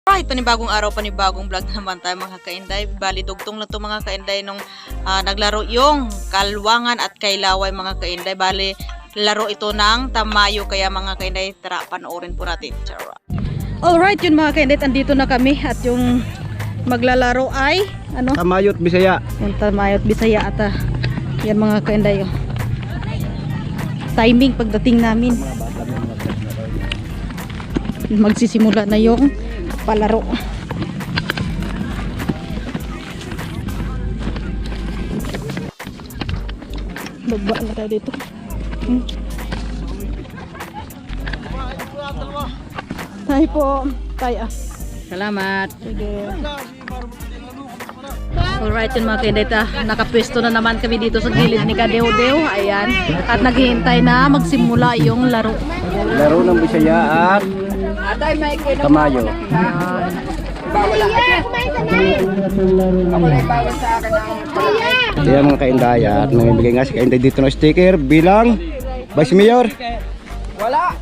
Right, panibagong araw, panibagong vlog naman tayo mga kainday. Bali, dugtong lang to mga kainday nung naglaro yung Kalwangan at Kailaway mga kainday. Bali, laro ito ng Tamayo, kaya mga kainday, tara, panoorin po natin. Alright, yun mga kainday, andito na kami at yung maglalaro ay ano? Tamayo at Bisaya. Yung Tamayo at Bisaya at yan mga kainday. Oh. Timing pagdating namin. Magsisimula na yung palaro. Baba na tayo dito. Tayo po. Tayo. Salamat. Sige. Alright yun mga kainday, nakapwesto na naman kami dito sa gilid ni Kadeo-Deo. Ayan. At naghihintay na magsimula yung laro. Laro ng Bisaya at Tamayo. Kaya mga kaindaya at namimigay nga si kainday dito ng sticker bilang Vice Mayor. Wala!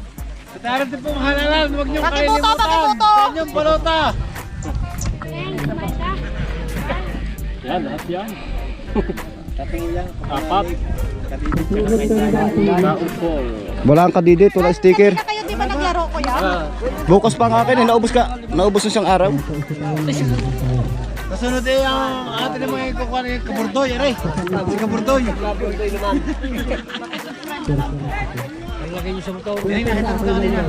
Tataran din pong halalan, huwag niyong kalilimutan. Saan yung balota? Yan, lahat yan. Apat. Wala ang kadidit, wala sticker. Kayo di ba naglaro ko yan? Bukas pa nga akin, naubos ka. Naubos na siyang araw. Kasunod eh ang atin naman yung kukuha ng kaburdoy, aray. Si kaburdoy. Ang laki niyo sa motor. Hindi nakita mo kanina.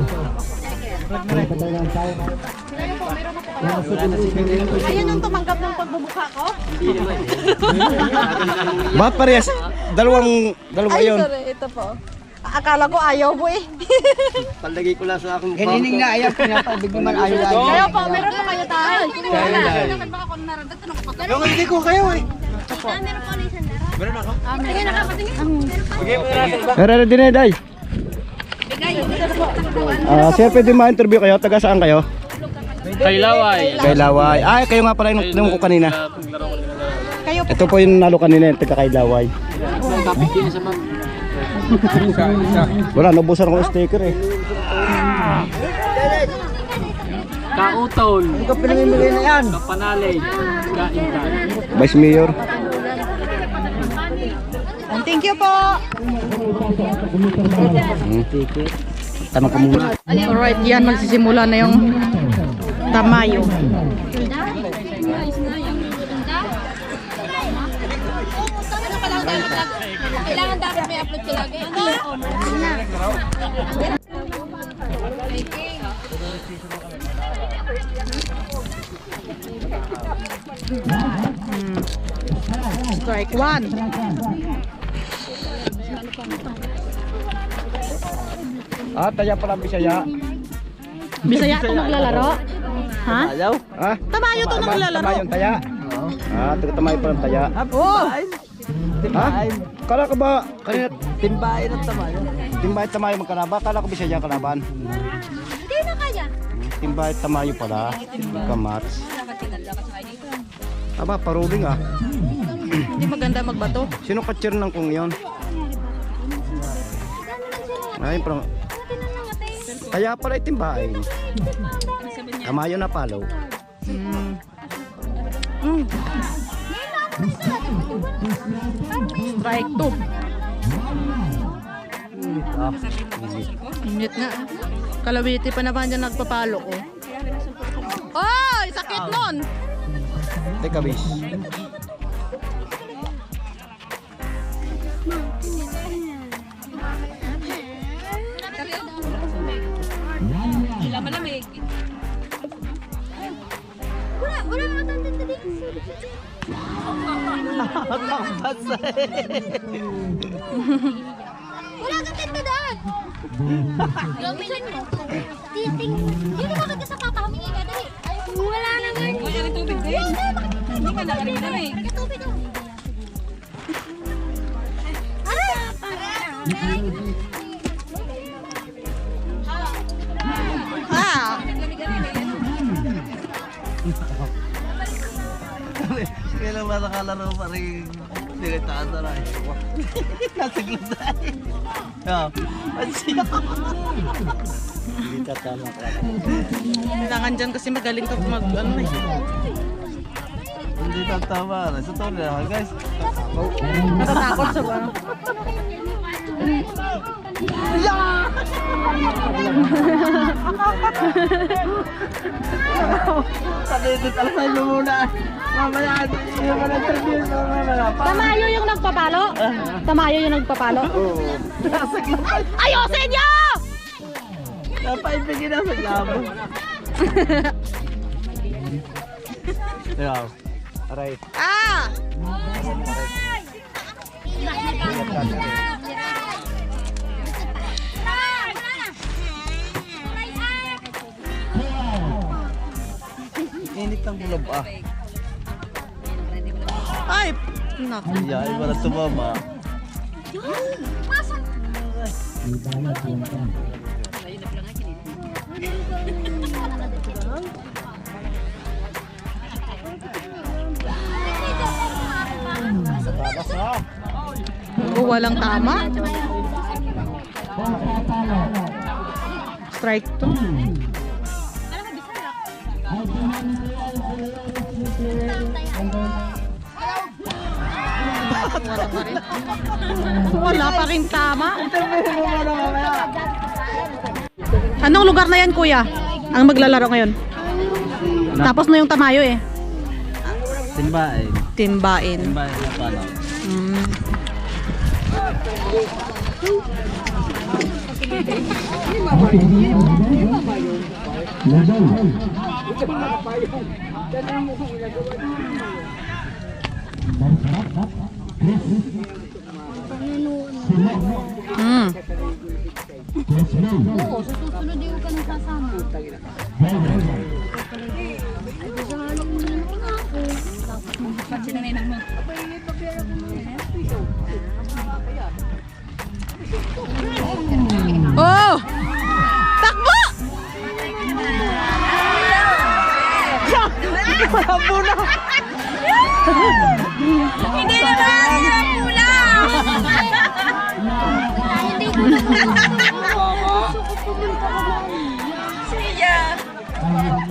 Ayun yung tumanggap ng pagbubukha ko? Bakit parehas? Dalawa yun. Sorry, ito po. Akala ko ayaw po eh. Palagay ko lang sa akong Kanining na ayaw, pinapabig naman ayaw lang. Kayo po, meron na kayo tayo. Yung hindi ko kayo eh. Pero din eh, Day. Sir, pwede ma-interview kayo? Taga saan kayo? Kailaway. Kailaway. Ay, kayo nga pala yung tinanong ko kanina. Kayo po. Ito po yung nalo kanina, yung taga Kailaway. Wala, nabusan ko yung sticker eh. Kautol. Ano ka pinamimigay na yan? Kapanalay. Kaintan. Vice Mayor. Thank you po. Tanong ko muna. Alright, yan magsisimula na yung Tamayo. Kailangan dapat may upload ka lagi. Strike one. Taya pala Bisaya. Bisaya ito maglalaro? Ha? Ayaw? Ha? Tamayo ito maglalaro. Tamayong taya? Taga Tamayo pala taya. Oh! Ha? Kala ka ba? Kanina, Timbahin at tamayo. Timbay Tamayo magkalaban? Kala ko Bisaya kalaban. Hindi na kaya. Timbay Tamayo pala. Kamats. Aba, paruling ah. Hindi maganda magbato. Sino katcher ng kung yun? Ay, parang... Kaya pala itimbahin. Tamayo na palo. Strike two. Init nga. Kalawiti pa naman dyan nagpapalo ko. Oy! Sakit nun! Teka, bis. Wala mga tanda dito. Wala kang tinta doon. Gamitin mo. Titing. Yun yung bakit ka sa papa humingi ka dali. Wala na nga. Wala na tubig din. Hindi ka nakarinig na eh. Tubig doon. Ay! Ah! Kailan ba nakalaro pa rin? Sinitaan na rin. Nasaglit na rin. Pansin. Hindi tatama ka. Kailangan dyan kasi magaling ka mag ano eh. Hindi tatama. Sa taon na guys. Natatakot sa ano. Sakit, alasan mo muna. Mamaya, hindi mo na-interview. Mamaya. Tamayo yung nagpapalo? Tamayo yung nagpapalo? Oo. Ayusin niyo! Napaibigin na sa labo. Ayaw. Aray. Ah! Init ang bulab ah. Ay! Naku. Ay, wala tumama. Walang tama. Strike to. Wala pa rin tama. Anong lugar na yan, kuya? Ang maglalaro ngayon. Tapos na yung tamayo eh. Timbain. Timbain. Timbain na pala. Mm. Mm. Oo, susunod yung ka nang sasama. Oh! Takbo! Malabo na! Hindi naman! Pula! Hindi ko Siya.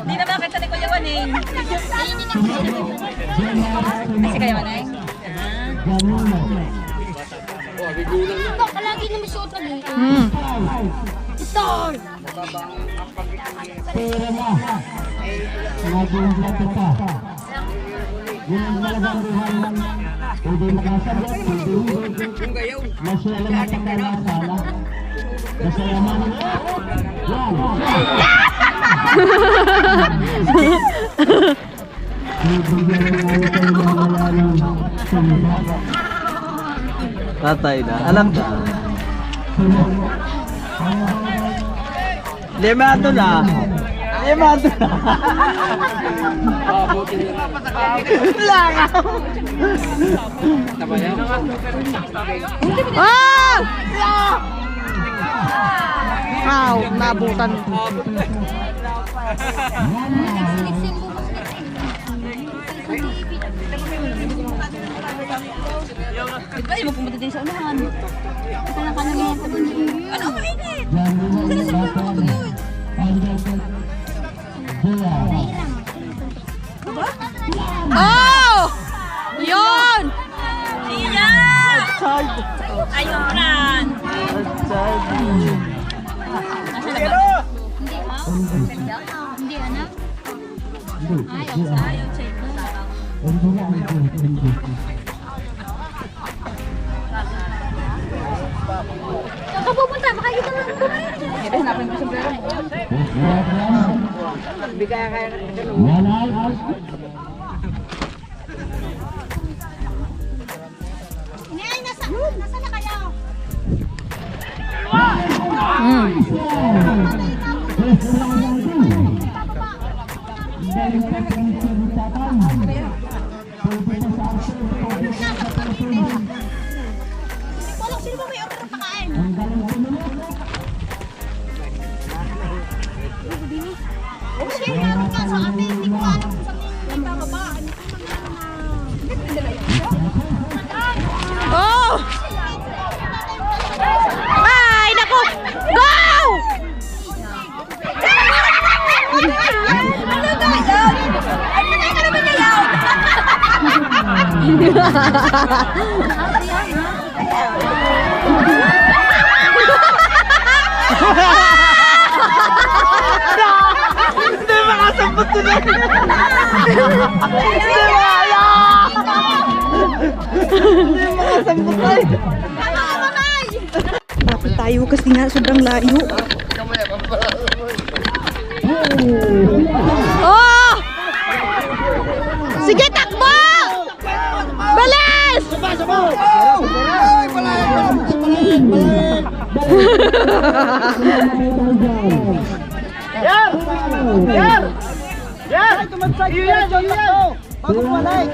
Hindi na makita ni Kuya Waning. Kasi kaya Waning? Palagi na may suot na dito. Mm. Star! Tatay na. Alam na. Limado na. Limado na. Langaw. Oh! Wow, nabutan. Ba't ba yung pumunta din sa unahan? Kailangan ka na mga pagundin. Ano ang mainit? Sino sa mga kapagod? Oh! Yun! Siya! Ayun ran! Hindi ha? Hindi anak? Ayaw check mo. Saan ka pupunta? Baka dito lang pupunta. Hanapin ko sa sombrero mo. Ngay, nasa na kayo? Mm. Walang sino ba may Oh! Ay, naku! Go! Hindi makasambot sila! Hindi makasambot tayo! Bakit tayo kasi nga sobrang layo. Oh! Sige, takbo! Balis! Yan! Yan! Yan! Yan! Yan! Bago walay!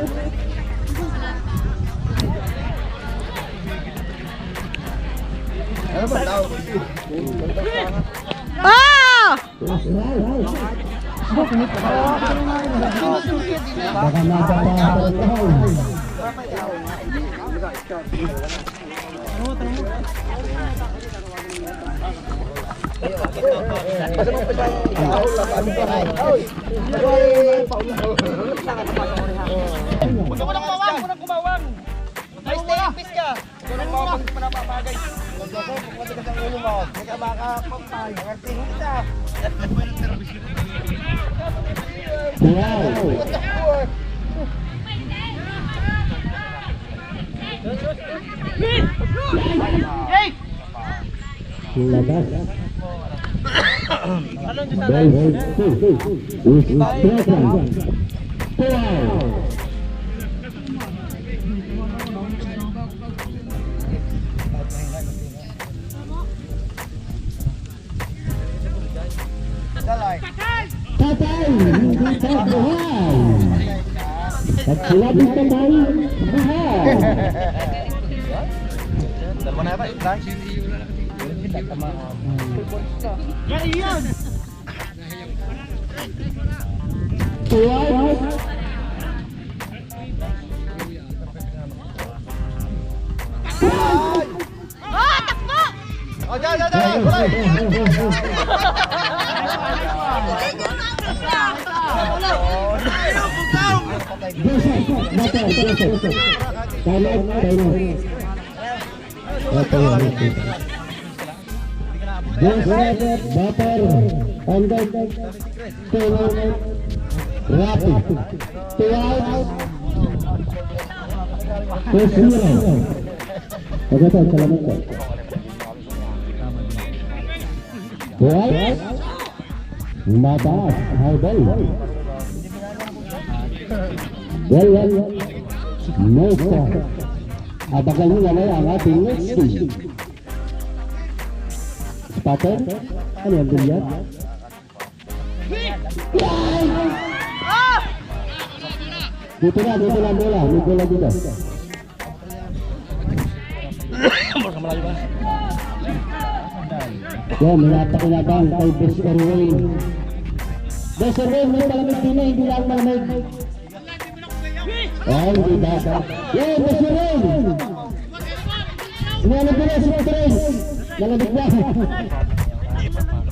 Ah! Unang kumawang! Ay, stay in peace ka! Unang kumawang, hindi pa napapagay. Kung kasi ang ulo mo, hindi ka makapagpay. Mangarting kita. Hey! Dalay. Dalawa na ba? Lang? Yan iyan! Oh, takbo! Oh, dyan! Mataas, high ball. Well, no sir. Abangan nyo na ang ating next team. Spotter? Ano yung bilyat? Dito na bola. May bola dito. Yan, minatak na ba kay Best Erwin. Best Erwin, may malamig din na, hindi lang malamig. Ay, hindi ba? Yan, Best Erwin! Malamig na si Best Erwin. Malamig na.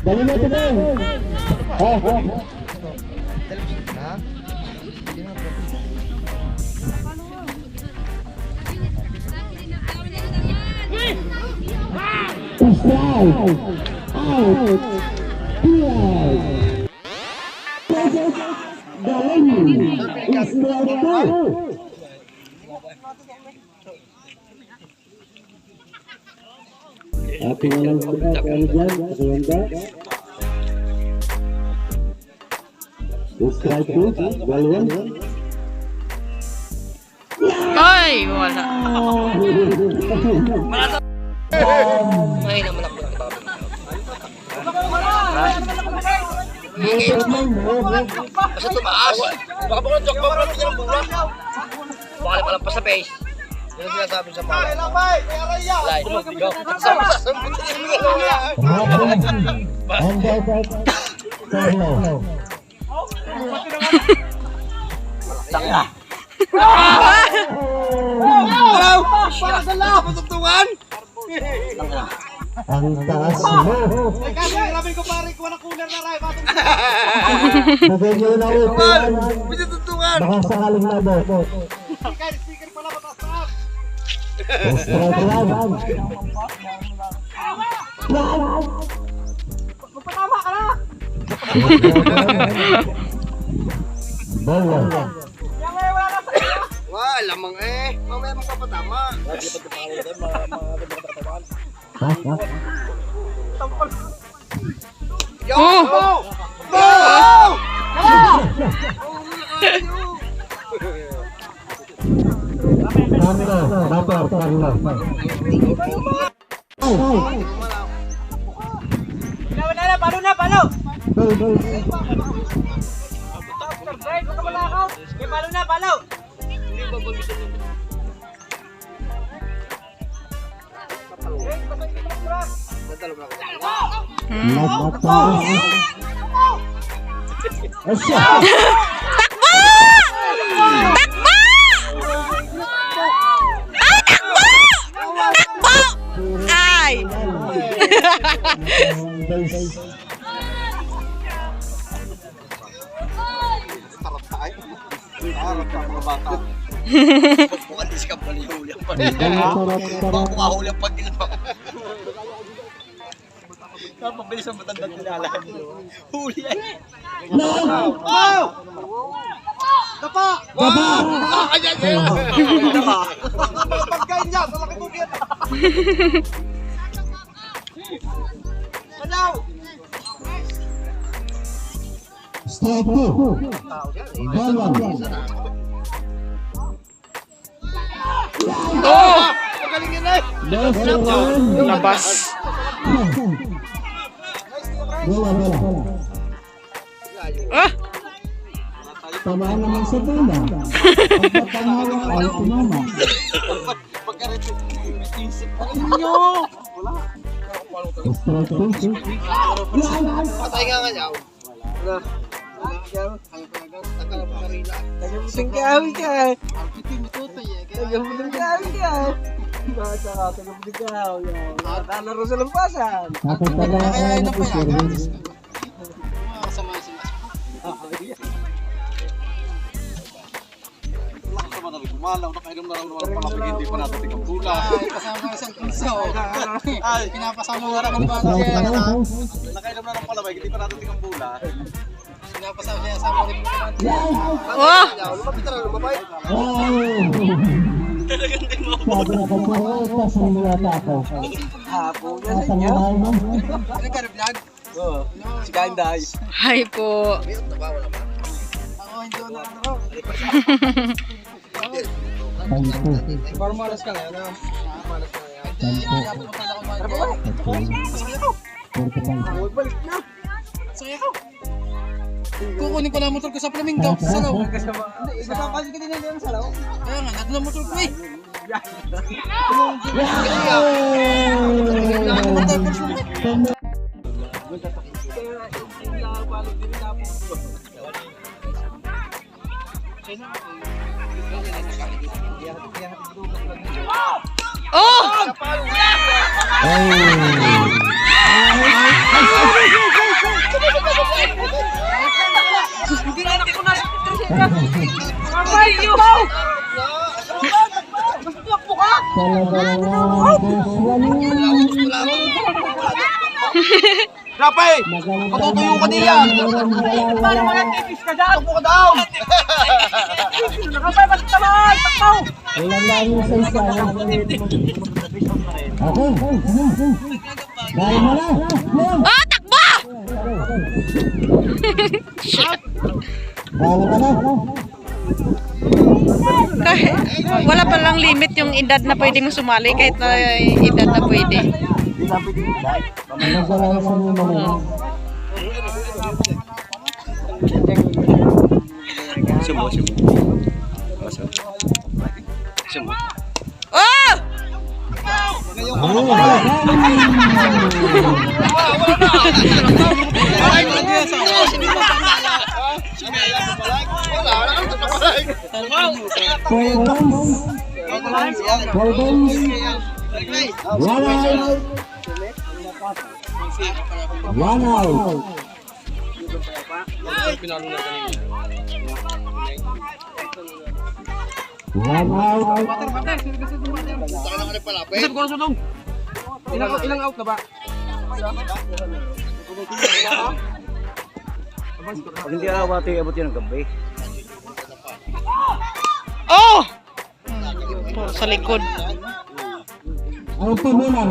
Dali mo ito ba? Strike! Out! Clear! Galing! Strike out! Ating walang suka kami dyan, kasawanda. Strike two, galing. Ay, wala. Kasi tumaas. Baka mo ng joke ba? Baka palang pa sa base. Yung sinasabi sa mga. Labay! Kaya raya! And Hello! Para sa lahat! Patugtungan! ang taas mo. Grabe ko pare, kuha ng cooler na rin. Bigay nyo na upuan. Patugtungan! Baka sakaling labot. Speaker pala mataas. Straight lang. Magpatama ka na! Bawal. Wah, lamang eh. Mamaya magpapatama. Ha? Yo! Go! Go! Carlo, Rapper, Carlo. Palo! Go, go. Palo na, palo! Nagmataas. Asya. Ay! Bukalis ka pala yung huli ang pag-ilaw. Huli ang pag-ilaw. Napabilis ang matandang tinalahan nyo. Huli ay. Wow! Dapa! Wow! Kanya niya! Dapa! Pagkain niya! Sa laki kong kita! Kanaw! Stop po. Bawal. Oh! Magaling yun eh! Labas. Wala. Ah! Tamaan naman sa tula. Pagkatangawa ay tumama. Pagkarito, isip pa rin nyo! Wala. Straight po. Patay nga nga niyaw. Wala. Tagapagkawi ka. Tagapagkawi ka. Bata ka, tagapagkawi ka. Nakalaro sa lampasan. Kapag talaga na po service. Gumalaw, nakainom na raw naman ang palapig, hindi pa natin tingang pula. Kasama na isang piso. Pinapasama na raw ng bata. Nakainom na ng palapig, hindi pa natin tingang pula. Pinapasama siya sa mga rin mo naman. Oh! Lumapit na lang, babay. Sabi na pagkaroon, pasang mga tako. Hapo na At ang mahal mo. Ano ka vlog? Oo. Si Kanday. Hi po. Ako hindi na ano. Tanpo. Para malas ka ngayon. Malas ka ngayon. Tanpo. Balik na. Saya ko. Kukunin ko na motor ko sa Flamingo. Sa salaw. Ipapapalit ka din na sa salaw. Kaya nga, natin ang motor ko eh. Oh! Rapay! Matutuyo ka din yan! Paano mo yan, tipis ka dyan? Tupo ka daw! Rapay, basta naman! Takpaw! Ilan lang yung sa isa. Ako. Dahil mo na. Oh, takbo! Dahil ka na. Kahit, wala palang limit yung edad na pwedeng sumali kahit na edad na pwede. Nagdala sa mga mga. One out. One out. Ilang out na ba? Pag hindi awati, abot yan ng gabi. Oh! Sa likod. Ang pumula.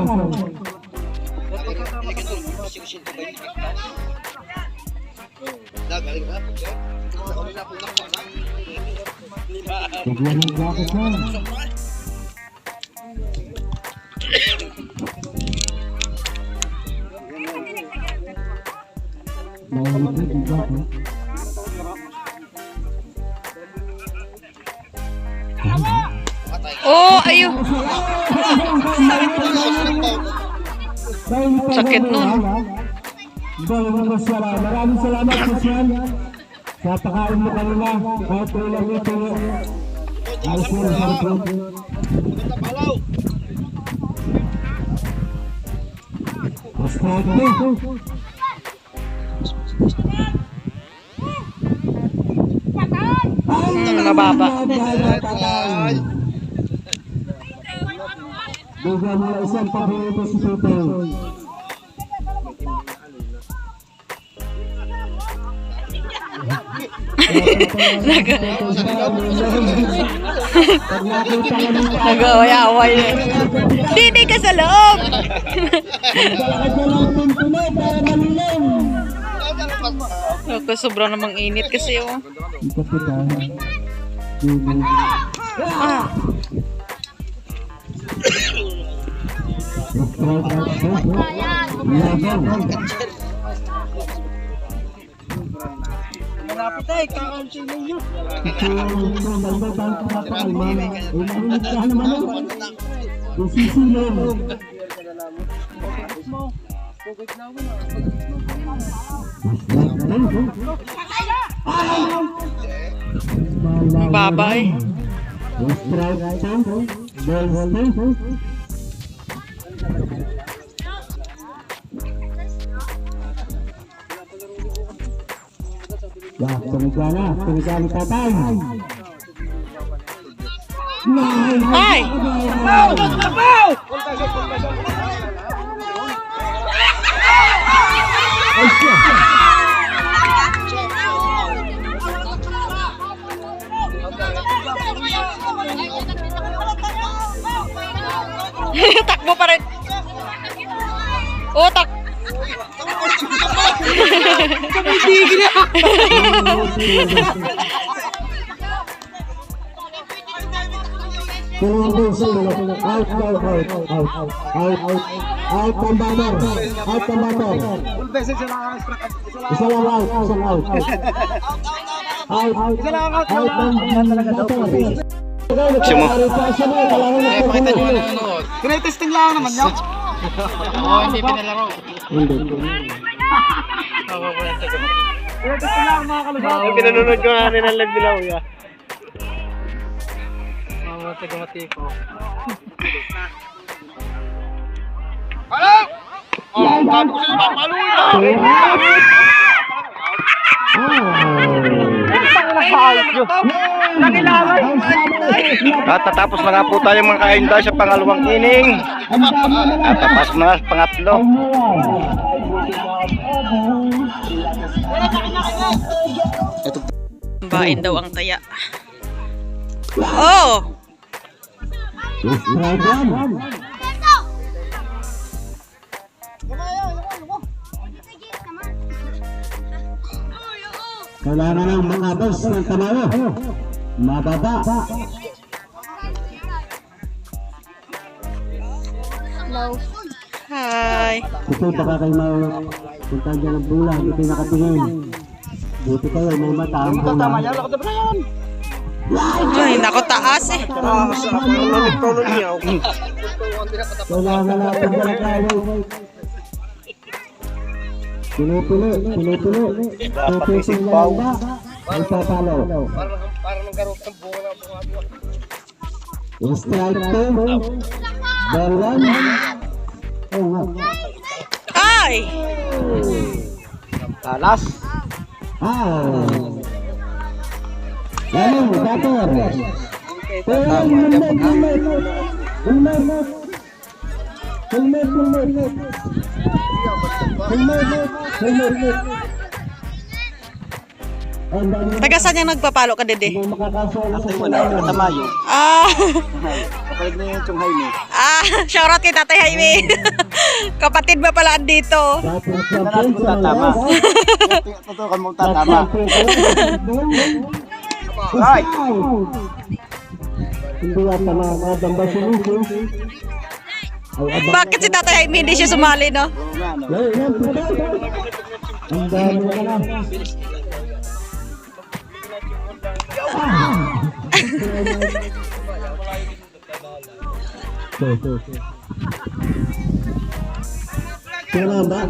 Bigyan ng jacket mo. Mahigit ang jacket. Oh, ayo. Sakit nun. Maraming salamat Christian sa pakain mo kanina kahit ilang ito ayos mo sa ito. Mababa. Bigyan mo na isang paborito si Tutoy. Nag-away-away. Didi ka sa loob. Ako, sobrang namang init kasi oh. Ah. Malapit ay, kakaunsilin nyo. Babay. Tumigana tatay. Ay! Takbo pa rin. Oh, Out pambator. Full message na naka-extract. Isa lang out. Out. Gusto mo? Tinetesting lang naman niya. Hindi pinalaro. Tinetesting lang mga kalusaw. Pinanonood ko na rin ang live nila, kuya. Mga taga-matiko. At tatapos na nga po tayo mga kainday sa pangalawang inning. At tapos na sa pangatlo. bain daw ang taya. Oh! Kailangan ng mga boss ng tamayo. Mababa. Hi! Kasi baka kayo punta dyan ng bulan, hindi nakatingin. Buti kayo, may mata. Tama yan, lakad na yan. Ay, nako, taas eh. Kailangan natin magkakaroon. Pinupulo. Dapat isipaw. Ay papalo. Para magkaroon ng bunga ng bunga. Strike 2. Ball 1. Oh, nga. Ay! Talas. Ano, bater. Helmet. Taga saan yung nagpapalo ka, Dede? Tamayo. Ah! Kapag na yung tiyong Jaime. Shoutout kay Tatay Jaime. Kapatid mo pala andito. Natin mo tatama. Tutukan mo tatama. Right. Hindi yata makakadamba si Lucy. Bakit si Tatay Jaime hindi siya sumali, no? Ang dami ka na. Kailan ba?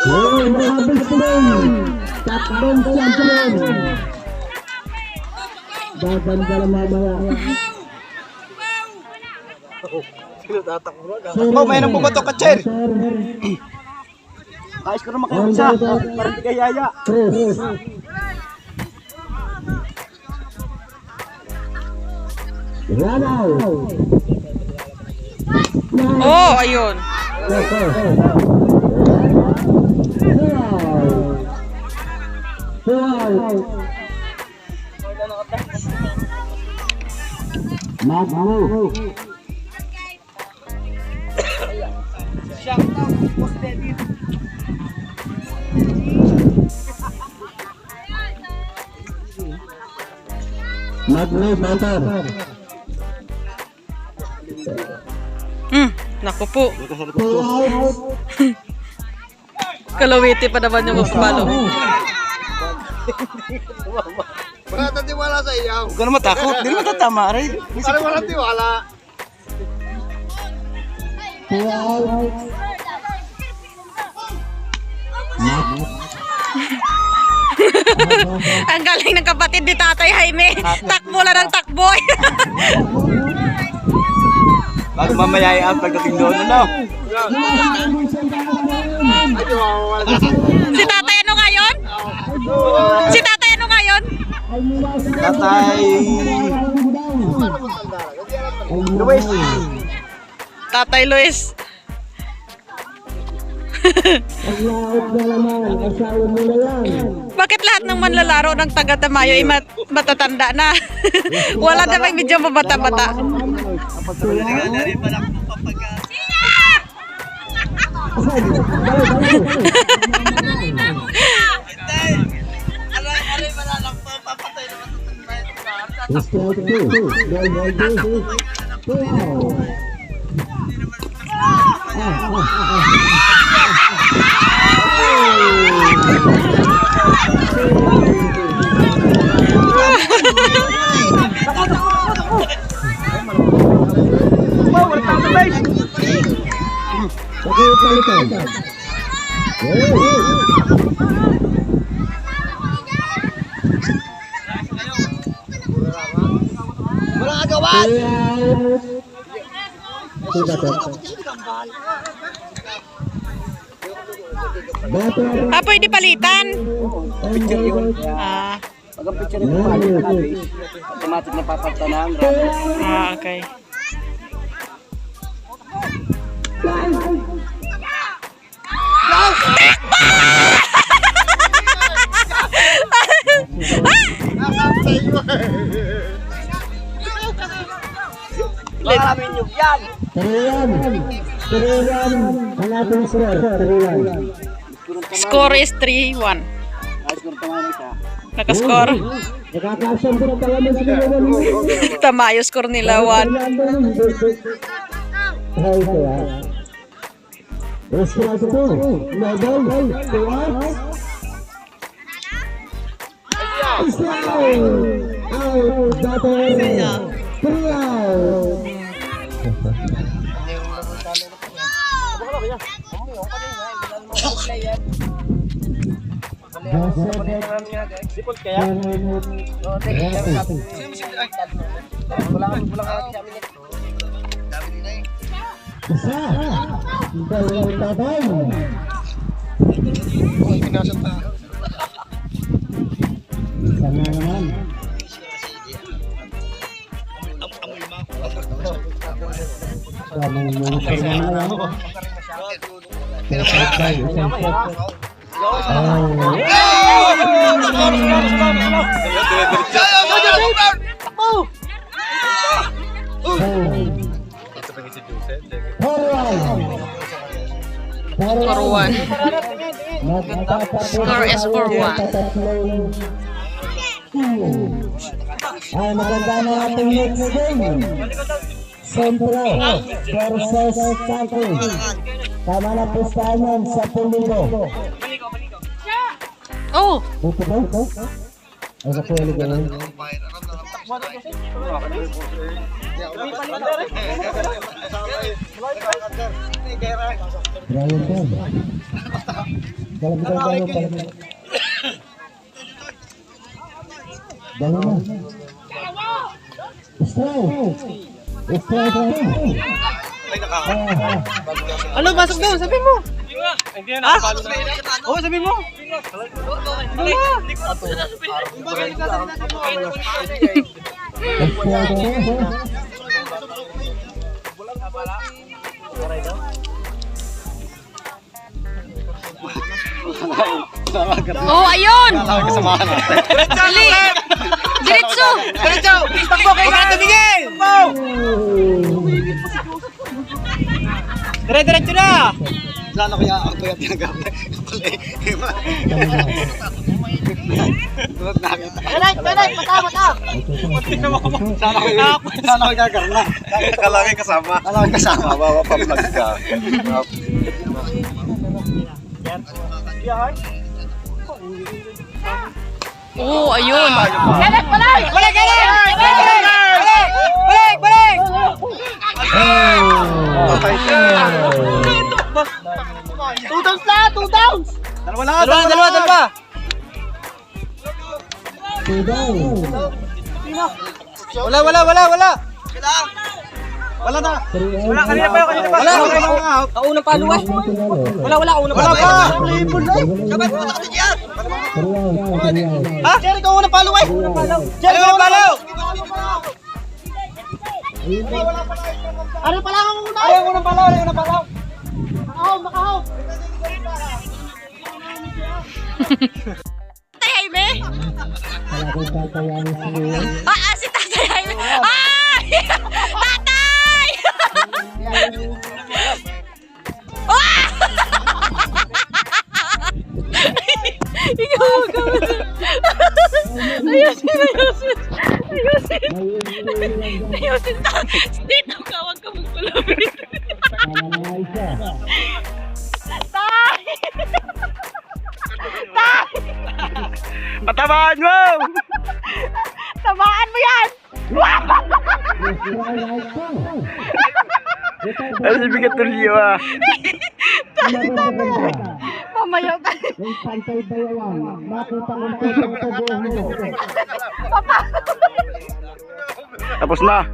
Mahabis lang! Takbong champion! Gaganda na mamaya. Oh, may nang bumato ka, Cher. Ayos ko na makaisa. Parang di kayaya. Oh, ayun. Magno. Bater. Naku po. Kalawiti pa naman yung magpapalo. Wala tayong tiwala sa iyo. Huwag ka na matakot. Hindi naman tatama, rin. Parang walang tiwala. Ang galing ng kapatid ni Tatay Jaime. Takbo lang ng takbo. Bago mamaya ang pagdating doon, ano? Si Tatay ano ngayon? Si Tatay ano ngayon? Tatay... Luis. Tatay Luis. Bakit lahat ng manlalaro ng taga Tamayo ay matatanda na? Wala na bang medyo mabata-bata? Wala agawan. Pwede palitan. Picture yun. Pag ang picture yun, automatic na papagta na ang graphics. Okay. Maraming yung yan. Tiriyan. Ang ating score. Tiriyan. Score is 3-1. Ayos ko rin tamamin siya. Nakascore. Nakakasang ko na talaman sila naman. Tamayo score nila 1. Ay, kaya. Response po. Level. Tuwas. Out. daughter Priyaw. Isa, dalawang tatay. Isa na naman. Tamang mga kailangan na lang. Tatay, isang set. Forward. Score is 4-1. Ay, maganda na ating next game. Sentro versus Santo. Tama na pustahan yan sa Pulido. Oh! Ito ba? Ay, sa Pulido. Brian Tom. Dalam. Strike. Ano, pasok daw, sabi mo. Hindi na nakapalo na. Oo, sabi mo. Oh, ayun! Kasamahan natin. Dali! Diretso! Diretso! Takbo kayo na tumingin! Diretso na! Sana kaya ako kaya tinagamit. Balay, mata. Sana ko gagarna. Kalaki kasama. Kalaki kasama. Bawa pa vlog ka. Oh, ayun! Balay! Two downs! Dalawa. Wala. Wala na. Kanina pa. Kaunang paluwas! Wala, kaunang Wala pa. Ha? Jerry, ikaw unang palo, Jerry, unang palo. Ano pala ang una? Ayaw unang palo. Makahaw! Tatay Jaime? Si Tatay Jaime. Ay! Tatay! Ayusin. Dito ka, huwag ka magpalapit. Patamaan mo! Tamaan mo yan! Ano si Bigat Tulio Mamayaw ka. Tapos na.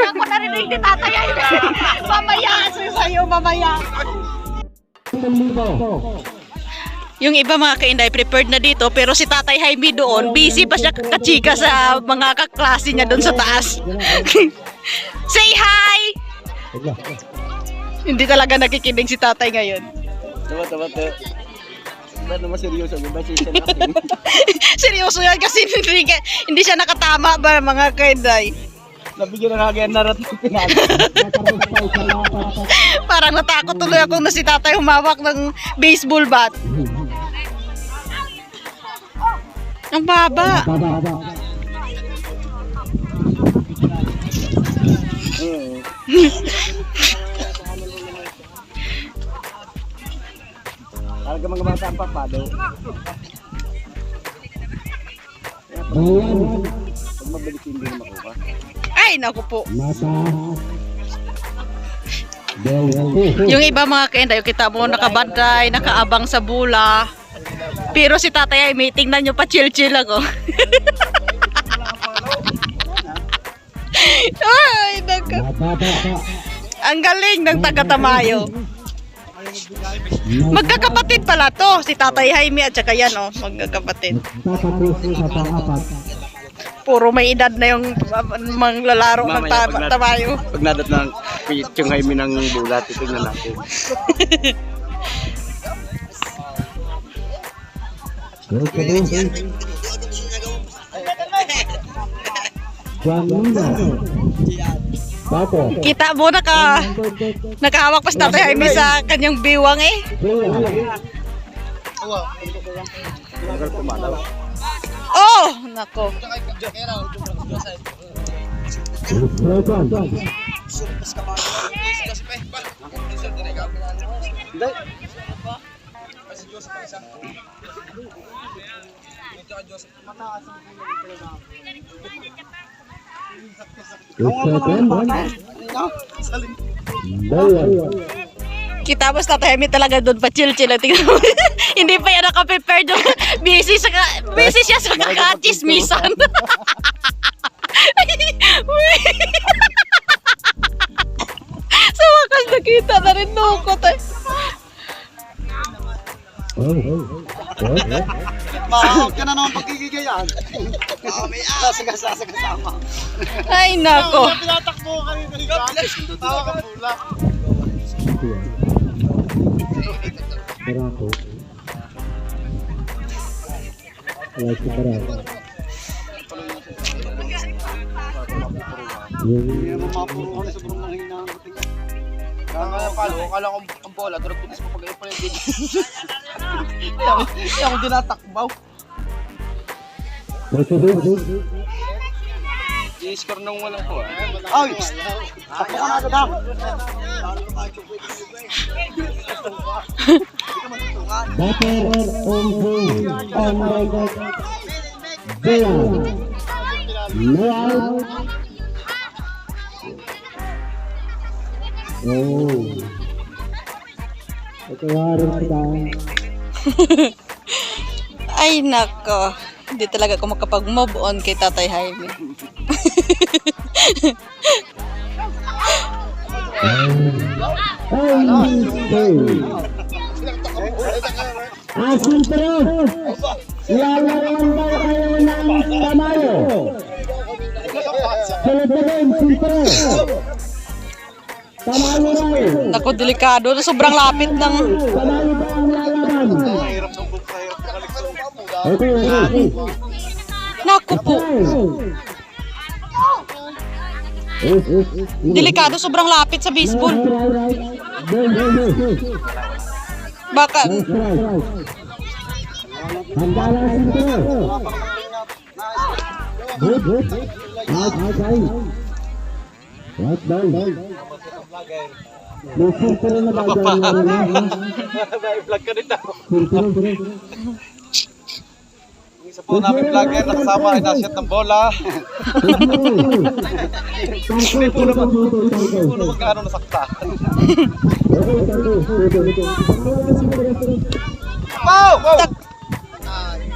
Ako narinig ni Tatay Jaime. Mamaya, sa'yo, mamaya. Yung iba mga kainday prepared na dito pero si Tatay Jaime doon busy pa siya kachika sa mga kaklase niya doon sa taas. Say hi! Hindi talaga nakikinig si Tatay ngayon. Tama. Ba't naman seryoso? Ba't siya natin? Seryoso yan kasi hindi siya nakatama ba mga kainday. Nabigyan ng hagyan na rat ng pinali. Parang natakot tuloy ako na si Tatay humawak ng baseball bat. Ang baba. Talaga mga bata, papado. Ayan. Pag mabilis hindi na makuha. Ay, naku po. Mata. Del. Yung iba mga kainday, kita mo nakabantay, nakaabang sa bula. Pero si tatay ay may tingnan nyo pa chill-chill ako. Ay, naku. Mata. Ang galing ng taga-Tamayo. Magkakapatid pala to, si Tatay Jaime at saka yan oh, magkakapatid. Tatapos sa pang-apat. Puro may edad na yung manglalaro ng Mamaya, pag Tamayo. Pag nadat ng yung Jaime ng bulat, titignan natin. Bato. Kita mo nakahawak pa si Tatay Jaime sa kanyang biwang eh. Tagal pumalaw. Oh, nako. Hindi. Kita mo si Tatay Jaime talaga doon pa chill-chill. Tingnan mo. Hindi pa yan naka-prepare doon. Busy siya sa kakachismisan. Sa wakas nakita na rin nukot eh. Mahal ka na naman pagkikigayaan. Sasagasama. Ay nako. Tinatakbo ka rin ng ikan. Tawa ka pula. Barako. Like barako. Hindi naman mapuro ka na sa burong mahina ang dating. Kaya palo, akala ko ang bola, durog putis pa pag-ayun pa yung dito. Hindi ako dinatakbaw. I-score nung walang ko ah. Ay! Takbo ka na agad ha! Batter on goal. On right. Bea. No out. Oh. Ito harap ka. Ay nako. Hindi talaga ako makapag-move on kay Tatay Jaime. Asin terus. Lalawan daw kayo ng Tamayo. Sunod-sunod, terus. Tamayo rin. Naku, delikado. Sobrang lapit ng... Tamayo ba ang lalaban? Mahirap ng book, mahirap ng kaliksyon. Okay. Naku po. Delikado, sobrang lapit sa baseball. Baka... Handa lang sin terus. Good. Okay. Right down. Lusin terus na bagay. Vlog ka rin daw. Terus. Isa po namin vlogger, nakasama ay nasyat ng bola. Hindi po naman magkano nasakta. Wow!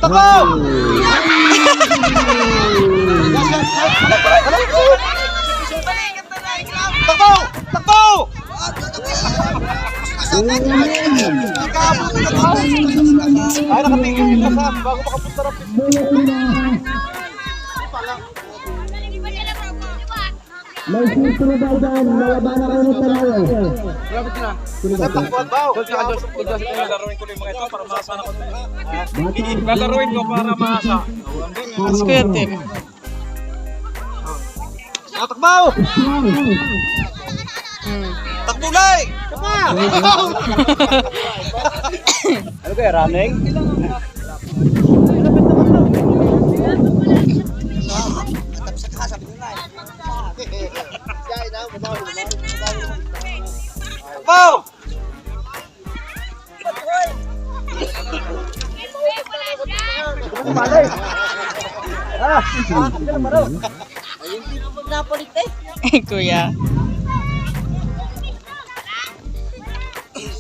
Tako! Tako! Tako! Ay, nakatingin ka sa bago makapunta ng May sito na daw dyan, nalabanan ko ng Tamayo. takbuhan ba? Lalaroin ko yung mga ito para maasa na ko. Lalaroin ko para maasa. Mas kuya Tim. Takbaw! Takbo gay! Ano kaya, running? Takbaw! Kuya.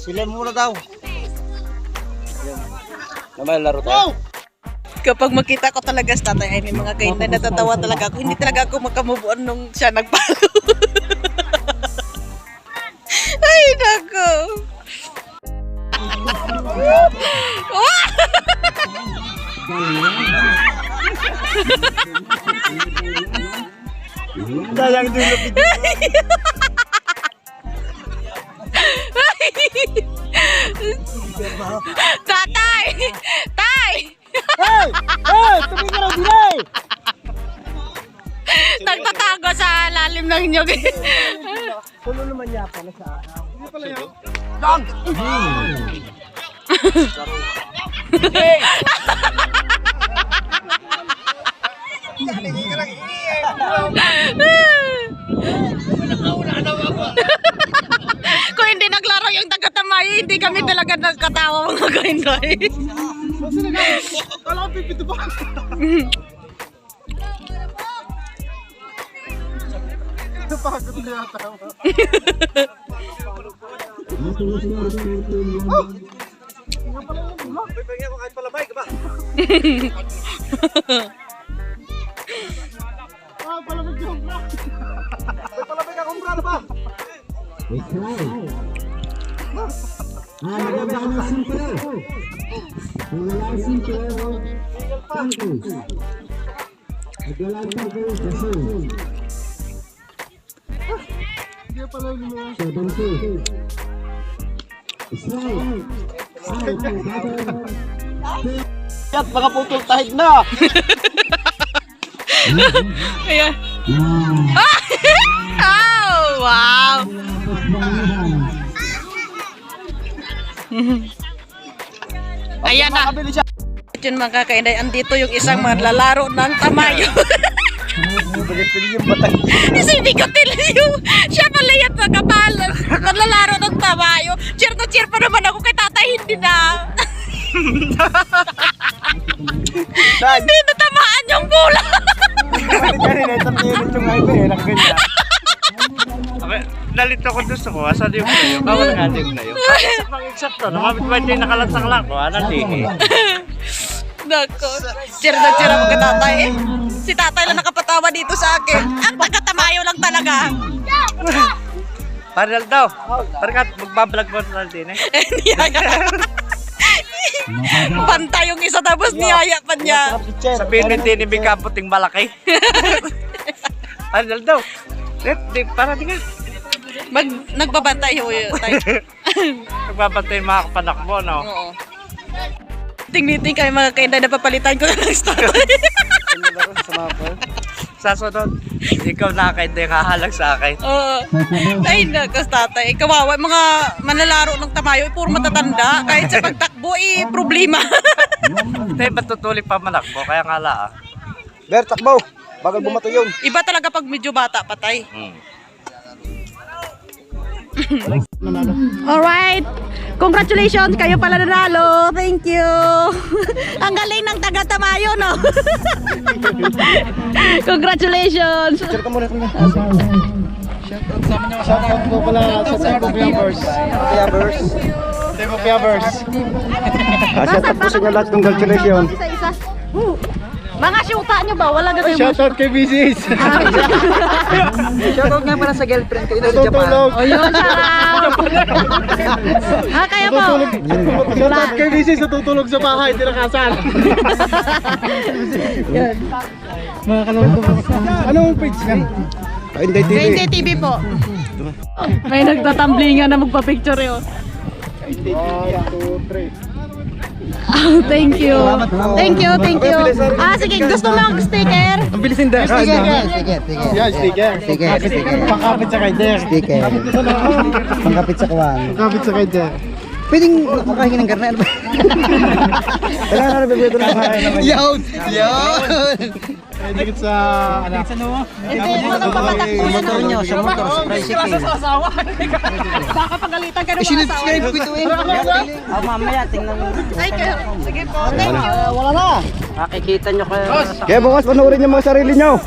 Sila muna daw. Naman laro tayo. Kapag makita ko talaga sa tatay, ay may mga kainday, natatawa talaga ako. Hindi talaga ako makamove on nung siya nagbago. Ay, nako. Sayang dulo video. Tatay! Tay! Hey! Hey! Tumingin raw dinay! Nagtatago sa lalim ng inyong. Tulo naman niya pala sa Kung hindi naglaro yung taga-tamay, hindi kami talaga nagkatawa mga kainday. Wala kang pipito pa. Napagod na yata. Pipigyan ko kahit palabay ka ba? Palabay ka kumbra. Palabay ka kumbra na ba? Maganda ka ng simple. Kung wala ang simple, tangkos. At wala ang tangkos, gasol. 70. Strike. Out, battle. Yan, mga putol tahid na! Ayan. Oh, wow! Ayan na. Makabili siya. Yun mga kainday, andito yung isang maglalaro ng tamayo. Pili yung batang. Si Bigotil yung siya pala yan magkapal. Maglalaro ng tamayo. Cheer na cheer pa naman ako kay tatay, hindi na. Hindi natamaan yung bola. Nalito ko gusto ko, asa di mo kayo, kawal nga di mo kayo. Sa pang-eksakto, namamit ba hindi nakalatsang lang ko, nandihi. Nako, cheer na cheer ako kay tatay. Si tatay lang nakapatawa dito sa akin. Ang taga-tamayo lang talaga. Paral daw, parang magbablog mo na din eh. Niyaya. Pantay yung isa tapos niyaya pa niya. Sabihin ni Tini, may kaputing malaki. Paral daw, para di nga. Nagbabantay ho yun. Nagbabantay yung mga kapanak mo, no? Oo. Ting-meeting kayo mga kainday, napapalitan ko na ng story. Sa sunod, ikaw na kayo hindi kahalag sa akin. Oo. Ay, nakas tatay. Kawawa, mga manlalaro ng tamayo, puro matatanda. Kahit sa pagtakbo, problema. Hindi, matutuloy pa manak mo, kaya nga la ah. Ber, takbo! Bagal bumato yun. Iba talaga pag medyo bata, patay. Alright. Congratulations, kayo pala nanalo. Thank you. Ang galing ng taga-tamayo, no? Congratulations. Share ka muna kami. Shoutout po pala sa Team of Yabbers. Yabbers. Team of Yabbers. Shoutout po sa inyo lahat. Congratulations. Isa-isa. Mga syuta nyo ba? Wala gagawin mo. Shoutout kay Bisis. Shoutout nga pala sa girlfriend ko. Ina sa Japan. Tutulog. O yun, sarap. Kayo po. Shoutout kay Bisis. Natutulog sa bahay. Hindi nakasal. Mga kalungkot. Anong page niya? Inday TV. Kainday TV po. May nagtatamblingan na magpa-picture yun. 1, 2, 3. Thank you. Thank you, thank you. Sige, gusto mo ang sticker? Ang bilisin dahil. Yan, sticker. Pakapit sa kay Der. Pangkapit sa kawan. Pakapit sa kay Der. Pwedeng makahingi ng garna. Ano ba? Kailangan na bibigyan ko ng makahin naman. Yun! Dikit sa anak. Motor nyo, sa motor, sa tricycle. Nakakapagalitan ka ng mga Sinubscribe ko ito eh. Mamaya, tingnan mo. Sige po, thank you. Makikita nyo kayo. Kaya bukas panoorin yung mga sarili nyo.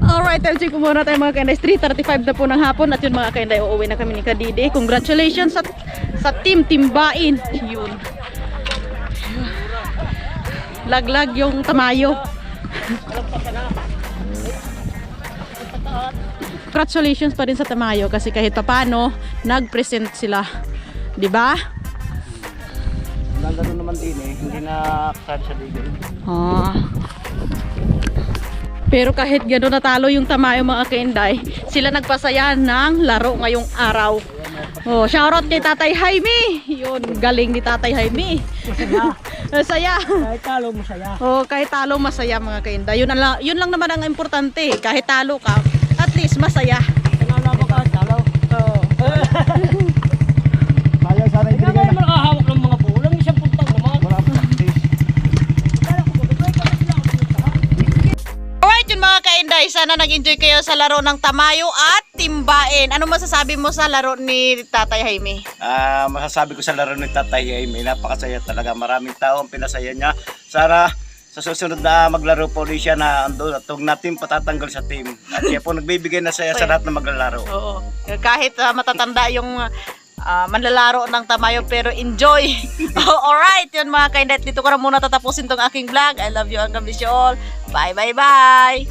Alright, time check muna tayo mga kainday. 3:35 na po ng hapon at yun mga kainday, uuwi na kami ni Kadidi. Congratulations sa team Timbain. Yun. Laglag yung tamayo. Congratulations pa rin sa tamayo kasi kahit papano nag-present sila. 'Di ba? Nandito naman din eh, hindi na kasali sa liga. Pero kahit gano'n natalo yung tamayo mga kainday, sila nagpasaya ng laro ngayong araw. Oh, shoutout kay Tatay Jaime. Yun, galing ni Tatay Jaime. Masaya. Kahit talo, masaya. Oh, kahit talo masaya mga kainday. Yun lang naman ang importante. Kahit talo ka, at least masaya. Nanalo ka, talo. Oh. Kaya sana hindi ka na. Nakahawak ng mga bulang, isang puntang naman. Wala akong practice. Alright, yun mga kainday. Sana nag-enjoy kayo sa laro ng tamayo at timbain. Ano masasabi mo sa laro ni Tatay Jaime? Masasabi ko sa laro ni Tatay Jaime, napakasaya talaga. Maraming tao ang pinasaya niya. Sana sa susunod na maglaro po ulit siya na andun at huwag natin patatanggal sa team. At siya po nagbibigay na saya sa lahat na maglalaro. Oo. Kahit matatanda yung manlalaro ng tamayo pero enjoy. Alright, yun mga kainday. Dito ko na muna tatapusin tong aking vlog. I love you and God bless you all. Bye, bye, bye.